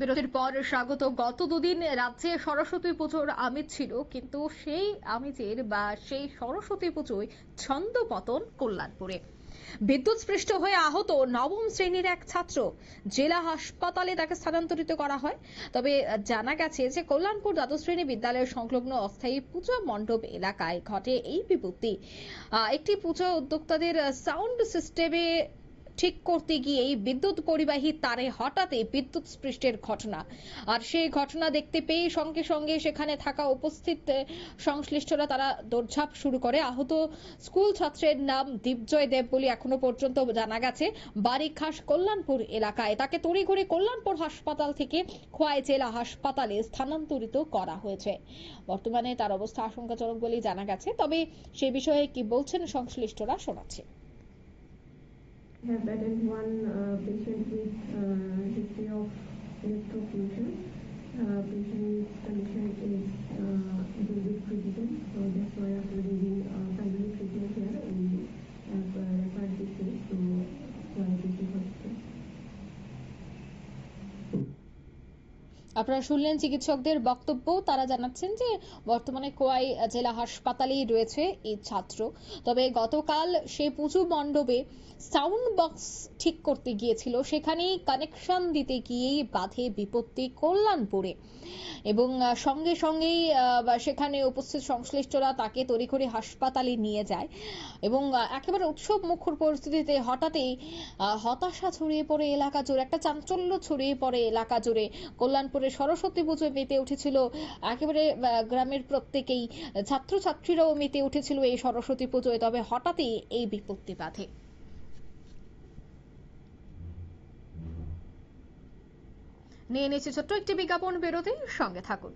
বিরতির পর স্বাগত। গত দুদিন রাজ্যে সরস্বতী পুজোর আমেজ ছিল, কিন্তু সেই আমেজের বা সেই সরস্বতী পুজোয় ছন্দপতন কল্যাণপুরে। বিদ্যুৎস্পৃষ্ট হয়ে আহত নবম শ্রেণীর এক ছাত্র, জেলা হাসপাতালে তাকে স্থানান্তরিত করা হয়। তবে জানা গেছে যে কল্যাণপুর দ্বাদশ শ্রেণী বিদ্যালয়ের সংলগ্ন অস্থায়ী পূজা মণ্ডপ এলাকায় ঘটে এই বিপত্তি। একটি পূজা উদ্যোক্তাদের সাউন্ড সিস্টেমে ঠিক করতে গিয়েই বিদ্যুৎ পরিবাহী তারে হঠাৎই বিদ্যুৎ স্পৃষ্টের ঘটনা। আর সেই ঘটনা দেখতে পেয়ে সঙ্গে সঙ্গে সেখানে থাকা উপস্থিত সংশ্লিষ্টরা তারা দৌড়ঝাঁপ শুরু করে। আহত স্কুল ছাত্রের নাম দীপজয় দেব বলে এখনো পর্যন্ত জানা গেছে। বাড়ি খাস কল্যাণপুর এলাকায়। তাকে তড়িঘড়ি কল্যাণপুর হাসপাতাল থেকে খোয়াই জেলা হাসপাতালে স্থানান্তরিত করা হয়েছে। বর্তমানে তার অবস্থা আশঙ্কাজনক বলেই জানা গেছে। তবে সে বিষয়ে কি বলছেন সংশ্লিষ্টরা শোনাচ্ছে। Have attended one patient with history of electrocution. Patient's condition is a little bit critical, so that's why after giving primary treatment here, we have referred this case to YPC hospital. আপনারা শুনলেন চিকিৎসকদের বক্তব্য। তারা জানাচ্ছেন যে বর্তমানে খোয়াই জেলা হাসপাতালেই রয়েছে এই ছাত্র। তবে গতকাল সেই পুজো মণ্ডপে সাউন্ড বক্স ঠিক করতে গিয়েছিল, সেখানেই কানেকশন দিতে গিয়েই বাধে বিপত্তি কল্যাণপুরে। এবং সঙ্গে সঙ্গেই সেখানে উপস্থিত সংশ্লিষ্টরা তাকে তড়িঘড়ি হাসপাতালে নিয়ে যায়। এবং একেবারে উৎসব মুখর পরিস্থিতিতে হঠাৎই হতাশা ছড়িয়ে পড়ে এলাকা জুড়ে, একটা চাঞ্চল্য ছড়িয়ে পড়ে এলাকা জুড়ে। কল্যাণপুরে সরস্বতী পুজোয় মেতে উঠেছিল একেবারে গ্রামের প্রত্যেকেই, ছাত্রছাত্রীরাও মেতে উঠেছিল এই সরস্বতী পুজোয়। তবে হঠাৎই এই বিপত্তি বাধে। নিয়ে নিচ্ছে ছোট্ট একটি বিজ্ঞাপন বিরতি, সঙ্গে থাকুন।